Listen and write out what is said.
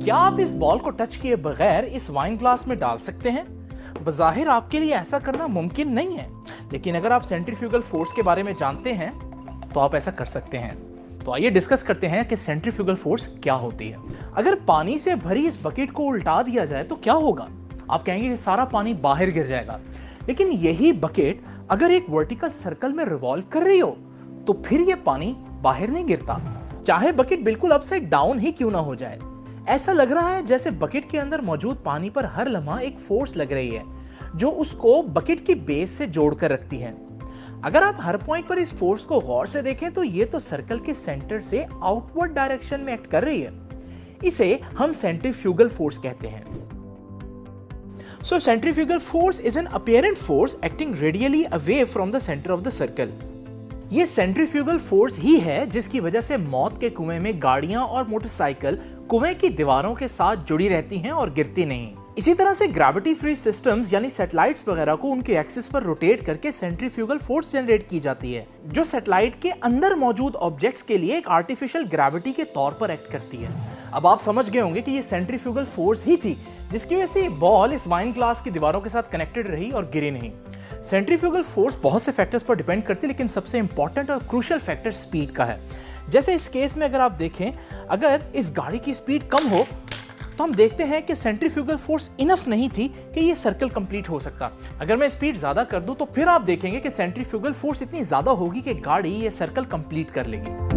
क्या आप इस बॉल को टच किए बगैर इस वाइन ग्लास में डाल सकते हैं? बज़ाहिर आपके लिए ऐसा करना मुमकिन नहीं है, लेकिन अगर आप सेंट्रीफ्यूगल फोर्स के बारे में जानते हैं तो आप ऐसा कर सकते हैं। तो आइए डिस्कस करते हैं कि सेंट्रीफ्यूगल फोर्स क्या होती है। अगर पानी से भरी इस बकेट को उल्टा दिया जाए तो क्या होगा? आप कहेंगे कि सारा पानी बाहर गिर जाएगा, लेकिन यही बकेट अगर एक वर्टिकल सर्कल में रिवॉल्व कर रही हो तो फिर यह पानी बाहर नहीं गिरता, चाहे बकेट बिल्कुल अपसाइड डाउन ही क्यों ना हो जाए। ऐसा लग रहा है जैसे बकेट के अंदर मौजूद पानी पर हर लम्हा एक फोर्स लग रही है जो उसको बकेट की बेस से जोड़कर रखती है। अगर आप हर पॉइंट पर इस फोर्स को गौर से देखें तो ये तो सर्कल के सेंटर से आउटवर्ड डायरेक्शन में एक्ट कर रही है। इसे हम सेंट्रीफ्यूगल फोर्स कहते हैं। So centrifugal force is an apparent force acting radially away from the centre of the circle. ये सेंट्रीफ्यूगल फोर्स ही है जिसकी वजह से मौत के कुएं में गाड़ियां और मोटरसाइकिल कुएं की दीवारों के साथ जुड़ी रहती हैं और गिरती नहीं। इसी तरह से ग्रेविटी फ्री सिस्टम्स यानी सैटेलाइट्स वगैरह को उनके एक्सिस पर रोटेट करके सेंट्रीफ्यूगल फोर्स जनरेट की जाती है, जो सैटेलाइट के अंदर मौजूद ऑब्जेक्ट्स के लिए एक आर्टिफिशियल ग्रेविटी के तौर पर एक्ट करती है। अब आप समझ गए होंगे कि ये सेंट्रीफ्यूगल फोर्स ही थी जिसकी वजह से बॉल इस वाइन ग्लास की दीवारों के साथ कनेक्टेड रही और गिरी नहीं। सेंट्रीफ्यूगल फोर्स बहुत से फैक्टर्स पर डिपेंड करती है, लेकिन सबसे इंपॉर्टेंट और क्रूशियल फैक्टर स्पीड का है। जैसे इस केस में अगर आप देखें, अगर इस गाड़ी की स्पीड कम हो तो हम देखते हैं कि सेंट्रीफ्यूगल फोर्स इनफ नहीं थी कि ये सर्कल कंप्लीट हो सकता। अगर मैं स्पीड ज्यादा कर दूं तो फिर आप देखेंगे कि सेंट्रीफ्यूगल फोर्स इतनी ज्यादा होगी कि गाड़ी ये सर्कल कंप्लीट कर लेगी।